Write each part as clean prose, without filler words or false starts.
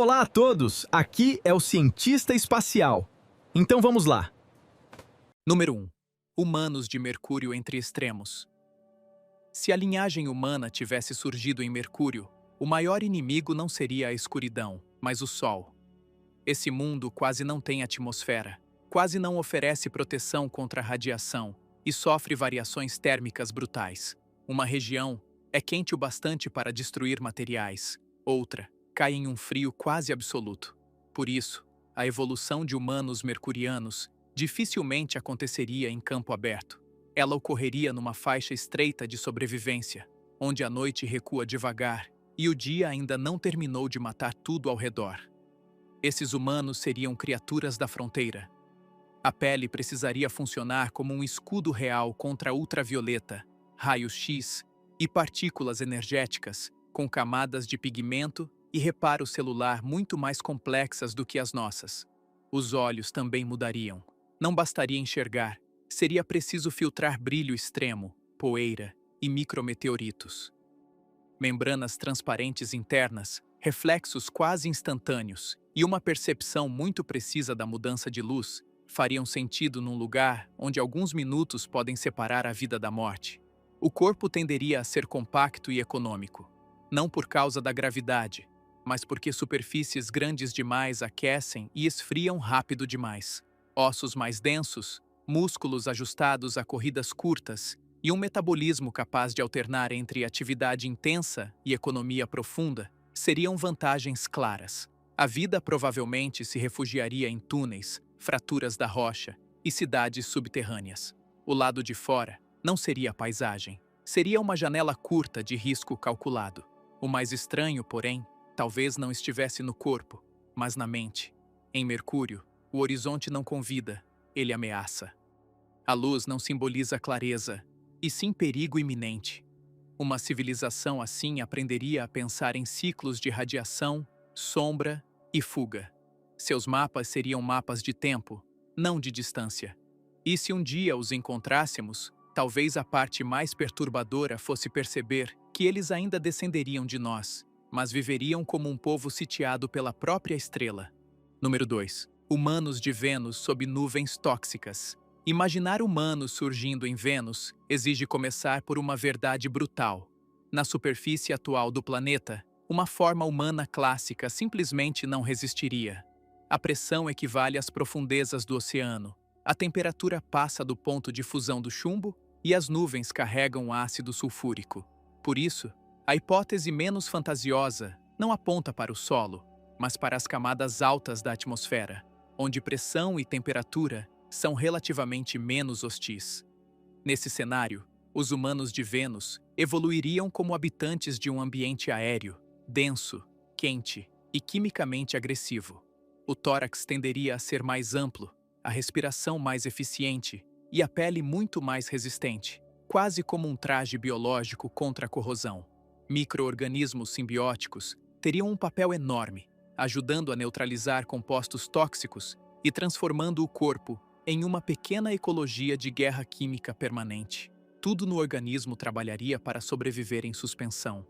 Olá a todos, aqui é o cientista espacial. Então vamos lá. Número 1. Humanos de Mercúrio entre extremos. Se a linhagem humana tivesse surgido em Mercúrio, o maior inimigo não seria a escuridão, mas o Sol. Esse mundo quase não tem atmosfera, quase não oferece proteção contra a radiação e sofre variações térmicas brutais. Uma região é quente o bastante para destruir materiais, outra cai em um frio quase absoluto. Por isso, a evolução de humanos mercurianos dificilmente aconteceria em campo aberto. Ela ocorreria numa faixa estreita de sobrevivência, onde a noite recua devagar e o dia ainda não terminou de matar tudo ao redor. Esses humanos seriam criaturas da fronteira. A pele precisaria funcionar como um escudo real contra a ultravioleta, raios-x e partículas energéticas, com camadas de pigmento e reparo celular muito mais complexas do que as nossas. Os olhos também mudariam. Não bastaria enxergar, seria preciso filtrar brilho extremo, poeira e micrometeoritos. Membranas transparentes internas, reflexos quase instantâneos e uma percepção muito precisa da mudança de luz fariam sentido num lugar onde alguns minutos podem separar a vida da morte. O corpo tenderia a ser compacto e econômico, não por causa da gravidade, mas porque superfícies grandes demais aquecem e esfriam rápido demais. Ossos mais densos, músculos ajustados a corridas curtas e um metabolismo capaz de alternar entre atividade intensa e economia profunda seriam vantagens claras. A vida provavelmente se refugiaria em túneis, fraturas da rocha e cidades subterrâneas. O lado de fora não seria paisagem, seria uma janela curta de risco calculado. O mais estranho, porém, talvez não estivesse no corpo, mas na mente. Em Mercúrio, o horizonte não convida, ele ameaça. A luz não simboliza clareza, e sim perigo iminente. Uma civilização assim aprenderia a pensar em ciclos de radiação, sombra e fuga. Seus mapas seriam mapas de tempo, não de distância. E se um dia os encontrássemos, talvez a parte mais perturbadora fosse perceber que eles ainda descenderiam de nós, mas viveriam como um povo sitiado pela própria estrela. Número 2. Humanos de Vênus sob nuvens tóxicas. Imaginar humanos surgindo em Vênus exige começar por uma verdade brutal. Na superfície atual do planeta, uma forma humana clássica simplesmente não resistiria. A pressão equivale às profundezas do oceano. A temperatura passa do ponto de fusão do chumbo e as nuvens carregam ácido sulfúrico. Por isso, a hipótese menos fantasiosa não aponta para o solo, mas para as camadas altas da atmosfera, onde pressão e temperatura são relativamente menos hostis. Nesse cenário, os humanos de Vênus evoluiriam como habitantes de um ambiente aéreo, denso, quente e quimicamente agressivo. O tórax tenderia a ser mais amplo, a respiração mais eficiente e a pele muito mais resistente, quase como um traje biológico contra a corrosão. Micro-organismos simbióticos teriam um papel enorme, ajudando a neutralizar compostos tóxicos e transformando o corpo em uma pequena ecologia de guerra química permanente. Tudo no organismo trabalharia para sobreviver em suspensão.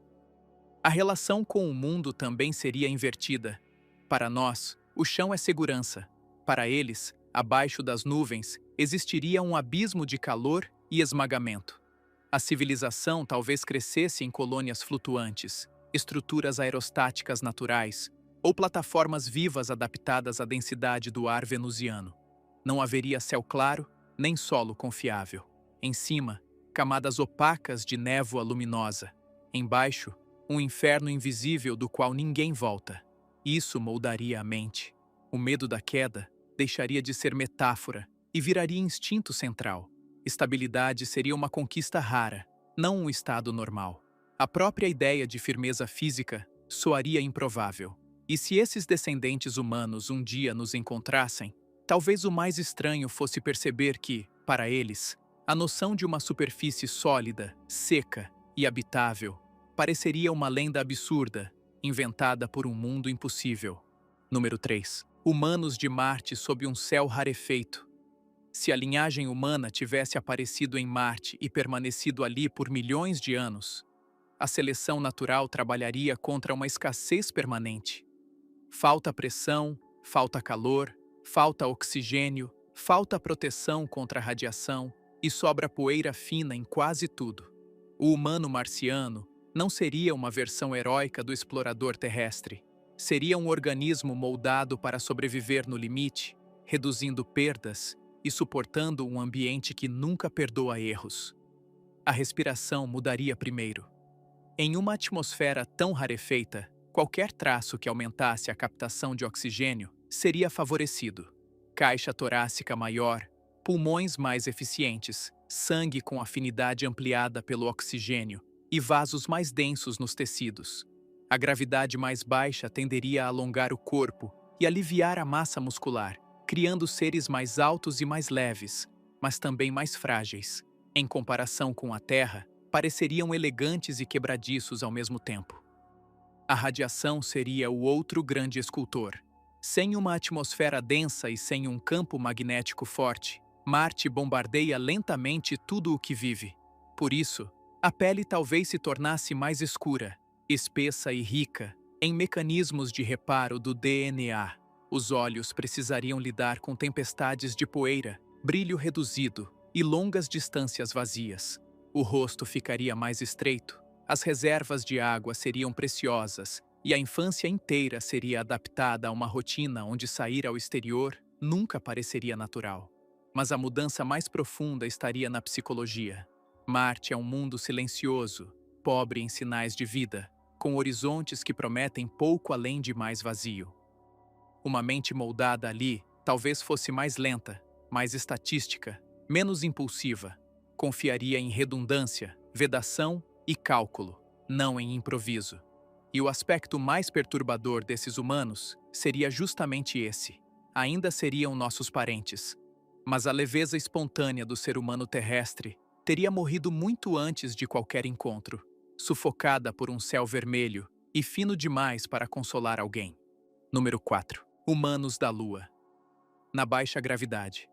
A relação com o mundo também seria invertida. Para nós, o chão é segurança. Para eles, abaixo das nuvens, existiria um abismo de calor e esmagamento. A civilização talvez crescesse em colônias flutuantes, estruturas aerostáticas naturais ou plataformas vivas adaptadas à densidade do ar venusiano. Não haveria céu claro, nem solo confiável. Em cima, camadas opacas de névoa luminosa. Embaixo, um inferno invisível do qual ninguém volta. Isso moldaria a mente. O medo da queda deixaria de ser metáfora e viraria instinto central. Estabilidade seria uma conquista rara, não um estado normal. A própria ideia de firmeza física soaria improvável. E se esses descendentes humanos um dia nos encontrassem, talvez o mais estranho fosse perceber que, para eles, a noção de uma superfície sólida, seca e habitável pareceria uma lenda absurda, inventada por um mundo impossível. Número 3. Humanos de Marte sob um céu rarefeito. Se a linhagem humana tivesse aparecido em Marte e permanecido ali por milhões de anos, a seleção natural trabalharia contra uma escassez permanente. Falta pressão, falta calor, falta oxigênio, falta proteção contra a radiação e sobra poeira fina em quase tudo. O humano marciano não seria uma versão heróica do explorador terrestre. Seria um organismo moldado para sobreviver no limite, reduzindo perdas e suportando um ambiente que nunca perdoa erros. A respiração mudaria primeiro. Em uma atmosfera tão rarefeita, qualquer traço que aumentasse a captação de oxigênio seria favorecido. Caixa torácica maior, pulmões mais eficientes, sangue com afinidade ampliada pelo oxigênio e vasos mais densos nos tecidos. A gravidade mais baixa tenderia a alongar o corpo e aliviar a massa muscular, criando seres mais altos e mais leves, mas também mais frágeis. Em comparação com a Terra, pareceriam elegantes e quebradiços ao mesmo tempo. A radiação seria o outro grande escultor. Sem uma atmosfera densa e sem um campo magnético forte, Marte bombardeia lentamente tudo o que vive. Por isso, a pele talvez se tornasse mais escura, espessa e rica, em mecanismos de reparo do DNA. Os olhos precisariam lidar com tempestades de poeira, brilho reduzido e longas distâncias vazias. O rosto ficaria mais estreito, as reservas de água seriam preciosas e a infância inteira seria adaptada a uma rotina onde sair ao exterior nunca pareceria natural. Mas a mudança mais profunda estaria na psicologia. Marte é um mundo silencioso, pobre em sinais de vida, com horizontes que prometem pouco além de mais vazio. Uma mente moldada ali talvez fosse mais lenta, mais estatística, menos impulsiva. Confiaria em redundância, vedação e cálculo, não em improviso. E o aspecto mais perturbador desses humanos seria justamente esse. Ainda seriam nossos parentes. Mas a leveza espontânea do ser humano terrestre teria morrido muito antes de qualquer encontro, sufocada por um céu vermelho e fino demais para consolar alguém. Número 4. Humanos da Lua. Na baixa gravidade.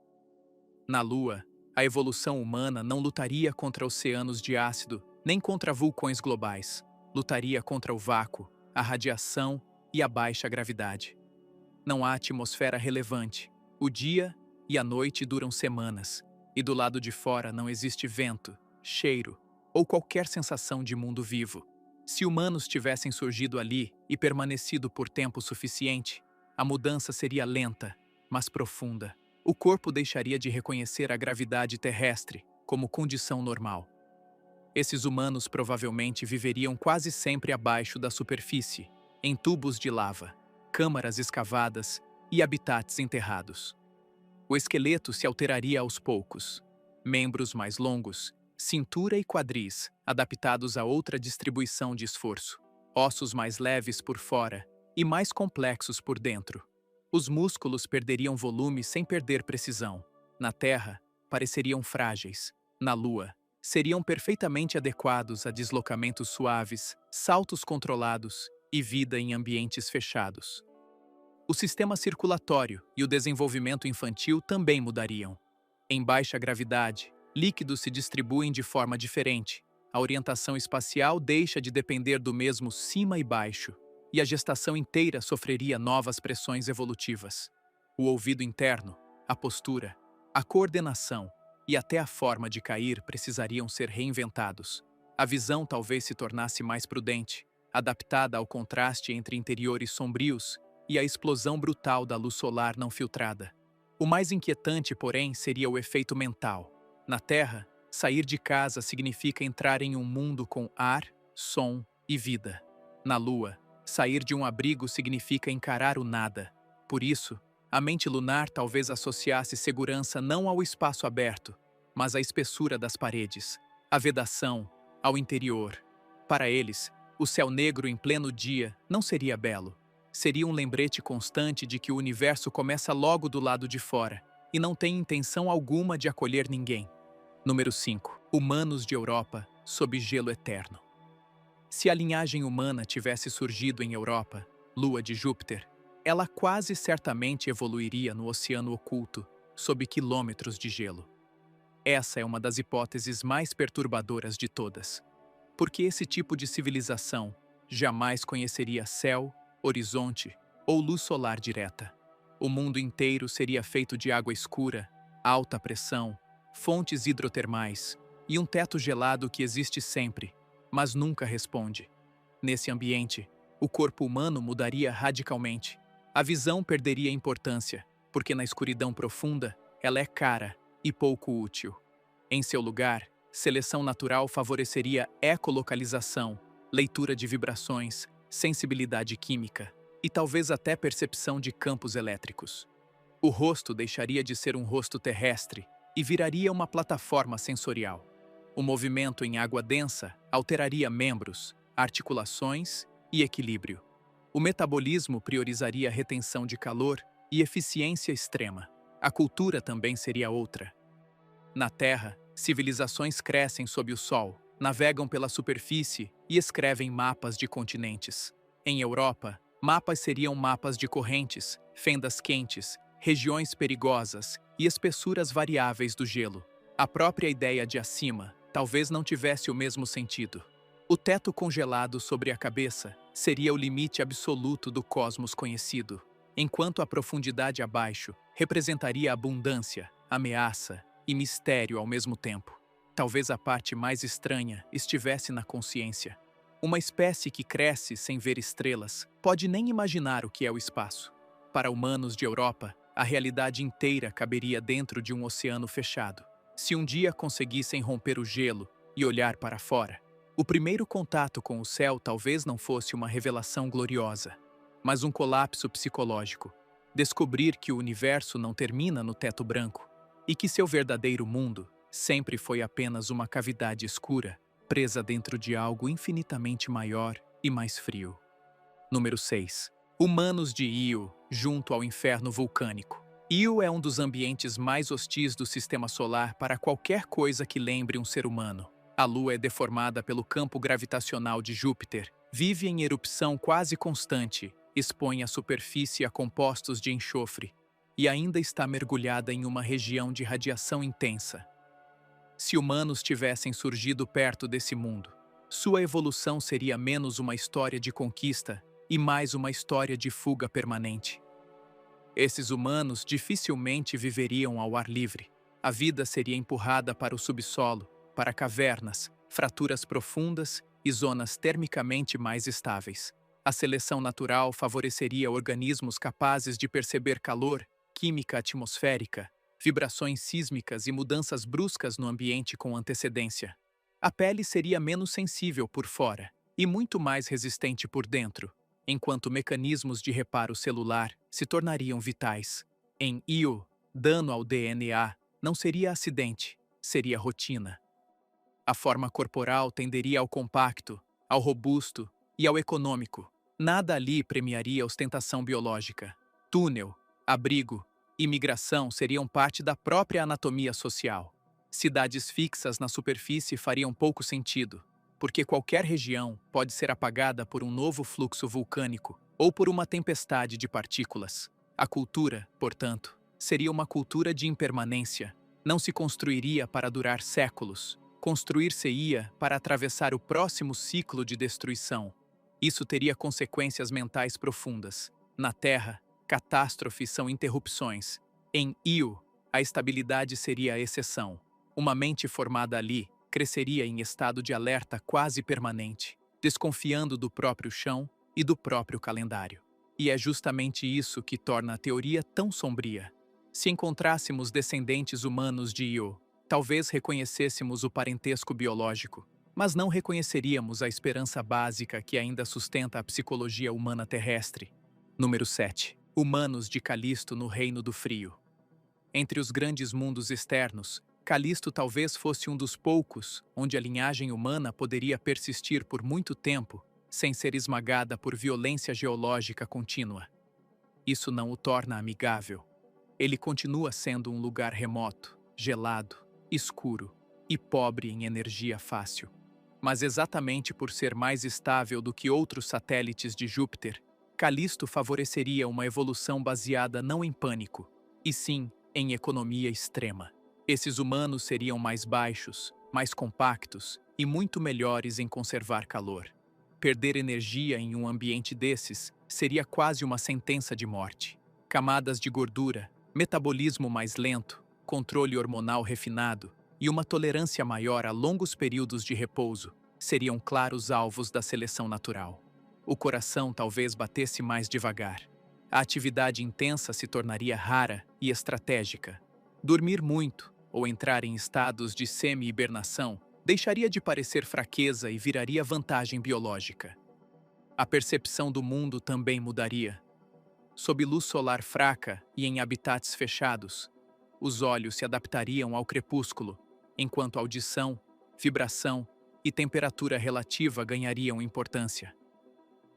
Na Lua, a evolução humana não lutaria contra oceanos de ácido, nem contra vulcões globais. Lutaria contra o vácuo, a radiação e a baixa gravidade. Não há atmosfera relevante. O dia e a noite duram semanas, e do lado de fora não existe vento, cheiro ou qualquer sensação de mundo vivo. Se humanos tivessem surgido ali e permanecido por tempo suficiente, a mudança seria lenta, mas profunda. O corpo deixaria de reconhecer a gravidade terrestre como condição normal. Esses humanos provavelmente viveriam quase sempre abaixo da superfície, em tubos de lava, câmaras escavadas e habitats enterrados. O esqueleto se alteraria aos poucos. Membros mais longos, cintura e quadris, adaptados a outra distribuição de esforço. Ossos mais leves por fora e mais complexos por dentro. Os músculos perderiam volume sem perder precisão. Na Terra, pareceriam frágeis. Na Lua, seriam perfeitamente adequados a deslocamentos suaves, saltos controlados e vida em ambientes fechados. O sistema circulatório e o desenvolvimento infantil também mudariam. Em baixa gravidade, líquidos se distribuem de forma diferente. A orientação espacial deixa de depender do mesmo cima e baixo, e a gestação inteira sofreria novas pressões evolutivas. O ouvido interno, a postura, a coordenação e até a forma de cair precisariam ser reinventados. A visão talvez se tornasse mais prudente, adaptada ao contraste entre interiores sombrios e a explosão brutal da luz solar não filtrada. O mais inquietante, porém, seria o efeito mental. Na Terra, sair de casa significa entrar em um mundo com ar, som e vida. Na Lua, sair de um abrigo significa encarar o nada. Por isso, a mente lunar talvez associasse segurança não ao espaço aberto, mas à espessura das paredes, à vedação, ao interior. Para eles, o céu negro em pleno dia não seria belo. Seria um lembrete constante de que o universo começa logo do lado de fora e não tem intenção alguma de acolher ninguém. Número 5. Humanos de Europa sob gelo eterno. Se a linhagem humana tivesse surgido em Europa, lua de Júpiter, ela quase certamente evoluiria no oceano oculto, sob quilômetros de gelo. Essa é uma das hipóteses mais perturbadoras de todas, porque esse tipo de civilização jamais conheceria céu, horizonte ou luz solar direta. O mundo inteiro seria feito de água escura, alta pressão, fontes hidrotermais e um teto gelado que existe sempre, mas nunca responde. Nesse ambiente, o corpo humano mudaria radicalmente. A visão perderia importância, porque na escuridão profunda, ela é cara e pouco útil. Em seu lugar, seleção natural favoreceria ecolocalização, leitura de vibrações, sensibilidade química e talvez até percepção de campos elétricos. O rosto deixaria de ser um rosto terrestre e viraria uma plataforma sensorial. O movimento em água densa alteraria membros, articulações e equilíbrio. O metabolismo priorizaria retenção de calor e eficiência extrema. A cultura também seria outra. Na Terra, civilizações crescem sob o Sol, navegam pela superfície e escrevem mapas de continentes. Em Europa, mapas seriam mapas de correntes, fendas quentes, regiões perigosas e espessuras variáveis do gelo. A própria ideia de acima talvez não tivesse o mesmo sentido. O teto congelado sobre a cabeça seria o limite absoluto do cosmos conhecido, enquanto a profundidade abaixo representaria abundância, ameaça e mistério ao mesmo tempo. Talvez a parte mais estranha estivesse na consciência. Uma espécie que cresce sem ver estrelas pode nem imaginar o que é o espaço. Para humanos de Europa, a realidade inteira caberia dentro de um oceano fechado. Se um dia conseguissem romper o gelo e olhar para fora, o primeiro contato com o céu talvez não fosse uma revelação gloriosa, mas um colapso psicológico. Descobrir que o universo não termina no teto branco e que seu verdadeiro mundo sempre foi apenas uma cavidade escura, presa dentro de algo infinitamente maior e mais frio. Número 6. Humanos de Io, junto ao inferno vulcânico. Io é um dos ambientes mais hostis do sistema solar para qualquer coisa que lembre um ser humano. A Lua é deformada pelo campo gravitacional de Júpiter, vive em erupção quase constante, expõe a superfície a compostos de enxofre e ainda está mergulhada em uma região de radiação intensa. Se humanos tivessem surgido perto desse mundo, sua evolução seria menos uma história de conquista e mais uma história de fuga permanente. Esses humanos dificilmente viveriam ao ar livre. A vida seria empurrada para o subsolo, para cavernas, fraturas profundas e zonas termicamente mais estáveis. A seleção natural favoreceria organismos capazes de perceber calor, química atmosférica, vibrações sísmicas e mudanças bruscas no ambiente com antecedência. A pele seria menos sensível por fora e muito mais resistente por dentro, enquanto mecanismos de reparo celular se tornariam vitais. Em Io, dano ao DNA não seria acidente, seria rotina. A forma corporal tenderia ao compacto, ao robusto e ao econômico. Nada ali premiaria ostentação biológica. Túnel, abrigo e migração seriam parte da própria anatomia social. Cidades fixas na superfície fariam pouco sentido, porque qualquer região pode ser apagada por um novo fluxo vulcânico ou por uma tempestade de partículas. A cultura, portanto, seria uma cultura de impermanência. Não se construiria para durar séculos. Construir-se-ia para atravessar o próximo ciclo de destruição. Isso teria consequências mentais profundas. Na Terra, catástrofes são interrupções. Em Io, a estabilidade seria a exceção. Uma mente formada ali cresceria em estado de alerta quase permanente, desconfiando do próprio chão e do próprio calendário. E é justamente isso que torna a teoria tão sombria. Se encontrássemos descendentes humanos de Io, talvez reconhecêssemos o parentesco biológico, mas não reconheceríamos a esperança básica que ainda sustenta a psicologia humana terrestre. Número 7. Humanos de Calisto no Reino do Frio. Entre os grandes mundos externos, Calisto talvez fosse um dos poucos onde a linhagem humana poderia persistir por muito tempo sem ser esmagada por violência geológica contínua. Isso não o torna amigável. Ele continua sendo um lugar remoto, gelado, escuro e pobre em energia fácil. Mas exatamente por ser mais estável do que outros satélites de Júpiter, Calisto favoreceria uma evolução baseada não em pânico, e sim em economia extrema. Esses humanos seriam mais baixos, mais compactos e muito melhores em conservar calor. Perder energia em um ambiente desses seria quase uma sentença de morte. Camadas de gordura, metabolismo mais lento, controle hormonal refinado e uma tolerância maior a longos períodos de repouso seriam claros alvos da seleção natural. O coração talvez batesse mais devagar. A atividade intensa se tornaria rara e estratégica. Dormir muito ou entrar em estados de semi-hibernação deixaria de parecer fraqueza e viraria vantagem biológica. A percepção do mundo também mudaria. Sob luz solar fraca e em habitats fechados, os olhos se adaptariam ao crepúsculo, enquanto audição, vibração e temperatura relativa ganhariam importância.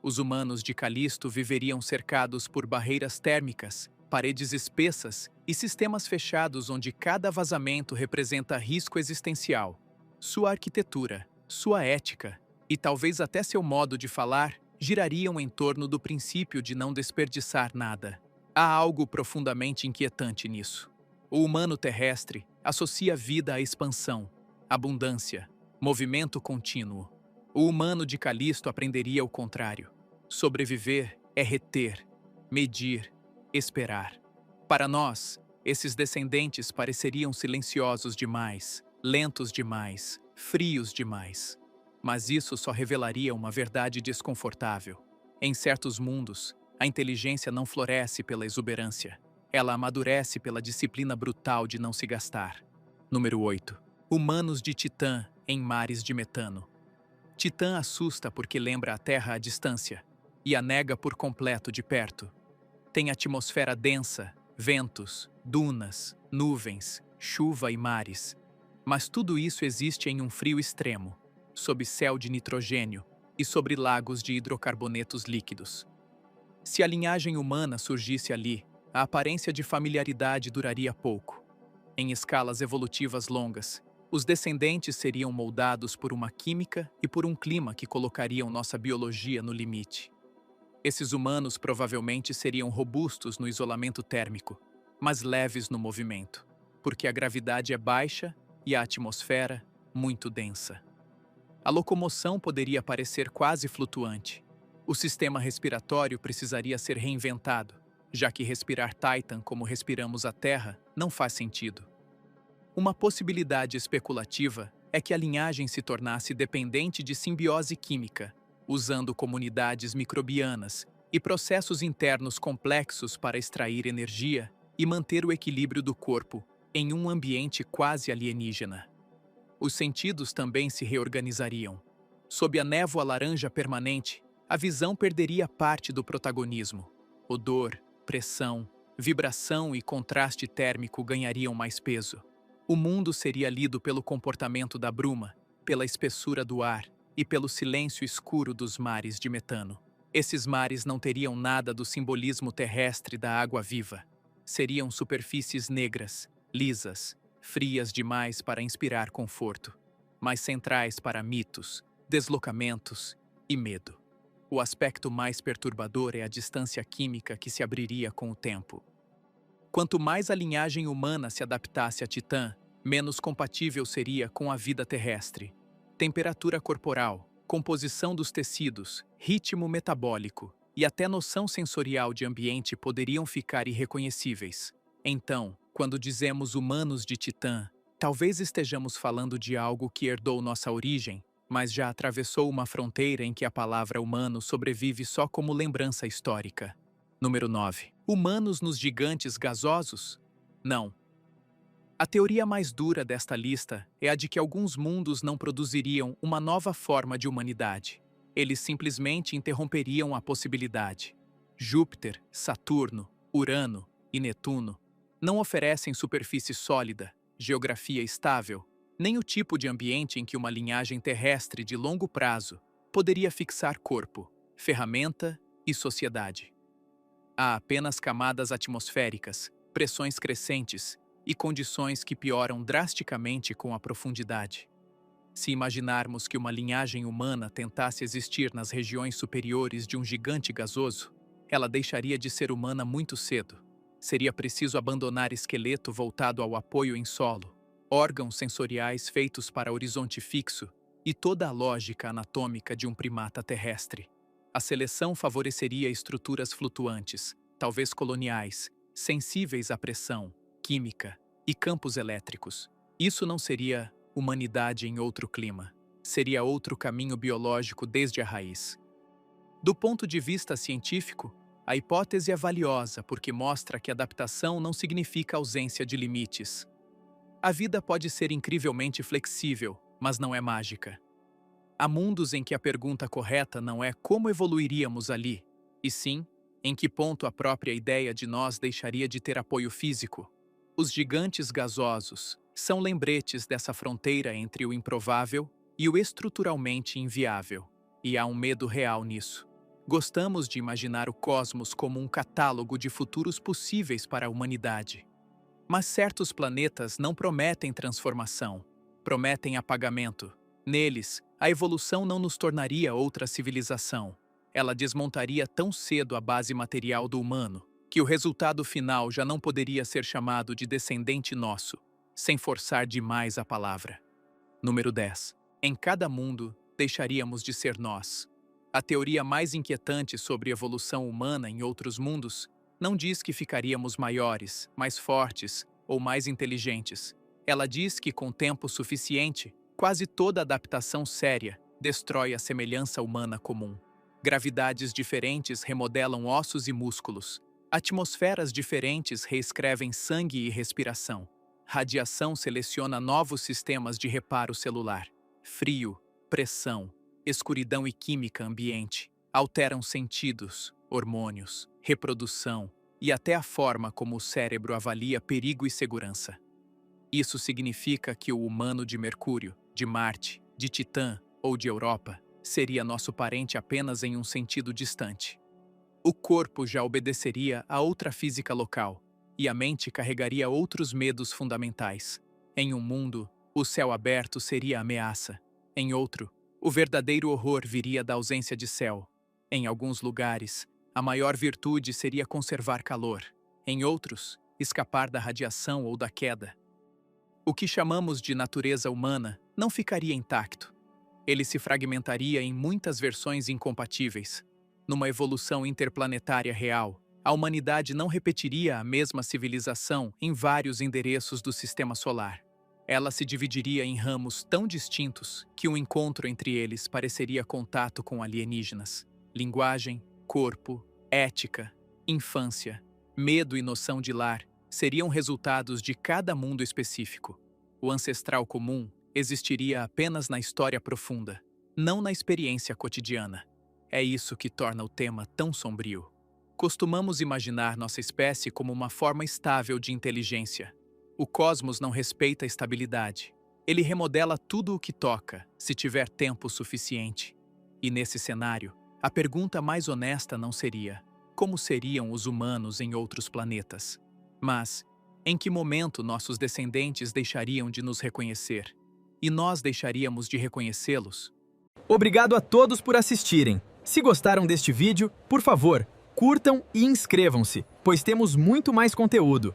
Os humanos de Calisto viveriam cercados por barreiras térmicas, paredes espessas e sistemas fechados onde cada vazamento representa risco existencial. Sua arquitetura, sua ética e talvez até seu modo de falar girariam em torno do princípio de não desperdiçar nada. Há algo profundamente inquietante nisso. O humano terrestre associa vida à expansão, abundância, movimento contínuo. O humano de Calisto aprenderia o contrário. Sobreviver é reter, medir, esperar. Para nós, esses descendentes pareceriam silenciosos demais, lentos demais, frios demais. Mas isso só revelaria uma verdade desconfortável. Em certos mundos, a inteligência não floresce pela exuberância. Ela amadurece pela disciplina brutal de não se gastar. Número 8. Humanos de Titã em mares de metano. Titã assusta porque lembra a Terra à distância e a nega por completo de perto. Tem atmosfera densa, ventos, dunas, nuvens, chuva e mares. Mas tudo isso existe em um frio extremo, sob céu de nitrogênio e sobre lagos de hidrocarbonetos líquidos. Se a linhagem humana surgisse ali, a aparência de familiaridade duraria pouco. Em escalas evolutivas longas, os descendentes seriam moldados por uma química e por um clima que colocariam nossa biologia no limite. Esses humanos provavelmente seriam robustos no isolamento térmico, mas leves no movimento, porque a gravidade é baixa e a atmosfera muito densa. A locomoção poderia parecer quase flutuante. O sistema respiratório precisaria ser reinventado, já que respirar Titan como respiramos a Terra não faz sentido. Uma possibilidade especulativa é que a linhagem se tornasse dependente de simbiose química, usando comunidades microbianas e processos internos complexos para extrair energia e manter o equilíbrio do corpo em um ambiente quase alienígena. Os sentidos também se reorganizariam. Sob a névoa laranja permanente, a visão perderia parte do protagonismo. Odor, pressão, vibração e contraste térmico ganhariam mais peso. O mundo seria lido pelo comportamento da bruma, pela espessura do ar e pelo silêncio escuro dos mares de metano. Esses mares não teriam nada do simbolismo terrestre da água viva. Seriam superfícies negras, lisas, frias demais para inspirar conforto, mas centrais para mitos, deslocamentos e medo. O aspecto mais perturbador é a distância química que se abriria com o tempo. Quanto mais a linhagem humana se adaptasse a Titã, menos compatível seria com a vida terrestre. Temperatura corporal, composição dos tecidos, ritmo metabólico e até noção sensorial de ambiente poderiam ficar irreconhecíveis. Então, quando dizemos humanos de Titã, talvez estejamos falando de algo que herdou nossa origem, mas já atravessou uma fronteira em que a palavra humano sobrevive só como lembrança histórica. Número 9. Humanos nos gigantes gasosos? Não. A teoria mais dura desta lista é a de que alguns mundos não produziriam uma nova forma de humanidade. Eles simplesmente interromperiam a possibilidade. Júpiter, Saturno, Urano e Netuno não oferecem superfície sólida, geografia estável, nem o tipo de ambiente em que uma linhagem terrestre de longo prazo poderia fixar corpo, ferramenta e sociedade. Há apenas camadas atmosféricas, pressões crescentes e condições que pioram drasticamente com a profundidade. Se imaginarmos que uma linhagem humana tentasse existir nas regiões superiores de um gigante gasoso, ela deixaria de ser humana muito cedo. Seria preciso abandonar esqueleto voltado ao apoio em solo, órgãos sensoriais feitos para horizonte fixo e toda a lógica anatômica de um primata terrestre. A seleção favoreceria estruturas flutuantes, talvez coloniais, sensíveis à pressão, química e campos elétricos. Isso não seria humanidade em outro clima. Seria outro caminho biológico desde a raiz. Do ponto de vista científico, a hipótese é valiosa porque mostra que adaptação não significa ausência de limites. A vida pode ser incrivelmente flexível, mas não é mágica. Há mundos em que a pergunta correta não é como evoluiríamos ali, e sim, em que ponto a própria ideia de nós deixaria de ter apoio físico. Os gigantes gasosos são lembretes dessa fronteira entre o improvável e o estruturalmente inviável, e há um medo real nisso. Gostamos de imaginar o cosmos como um catálogo de futuros possíveis para a humanidade. Mas certos planetas não prometem transformação, prometem apagamento. Neles, a evolução não nos tornaria outra civilização. Ela desmontaria tão cedo a base material do humano, que o resultado final já não poderia ser chamado de descendente nosso, sem forçar demais a palavra. Número 10. Em cada mundo, deixaríamos de ser nós. A teoria mais inquietante sobre evolução humana em outros mundos não diz que ficaríamos maiores, mais fortes ou mais inteligentes. Ela diz que, com tempo suficiente, quase toda adaptação séria destrói a semelhança humana comum. Gravidades diferentes remodelam ossos e músculos. Atmosferas diferentes reescrevem sangue e respiração. Radiação seleciona novos sistemas de reparo celular. Frio, pressão, escuridão e química ambiente alteram sentidos, hormônios, reprodução e até a forma como o cérebro avalia perigo e segurança. Isso significa que o humano de Mercúrio, de Marte, de Titã ou de Europa seria nosso parente apenas em um sentido distante. O corpo já obedeceria a outra física local, e a mente carregaria outros medos fundamentais. Em um mundo, o céu aberto seria a ameaça. Em outro, o verdadeiro horror viria da ausência de céu. Em alguns lugares, a maior virtude seria conservar calor. Em outros, escapar da radiação ou da queda. O que chamamos de natureza humana não ficaria intacto. Ele se fragmentaria em muitas versões incompatíveis. Numa evolução interplanetária real, a humanidade não repetiria a mesma civilização em vários endereços do sistema solar. Ela se dividiria em ramos tão distintos que um encontro entre eles pareceria contato com alienígenas. Linguagem, corpo, ética, infância, medo e noção de lar seriam resultados de cada mundo específico. O ancestral comum existiria apenas na história profunda, não na experiência cotidiana. É isso que torna o tema tão sombrio. Costumamos imaginar nossa espécie como uma forma estável de inteligência. O cosmos não respeita a estabilidade. Ele remodela tudo o que toca, se tiver tempo suficiente. E nesse cenário, a pergunta mais honesta não seria: como seriam os humanos em outros planetas? Mas, em que momento nossos descendentes deixariam de nos reconhecer? E nós deixaríamos de reconhecê-los? Obrigado a todos por assistirem. Se gostaram deste vídeo, por favor, curtam e inscrevam-se, pois temos muito mais conteúdo.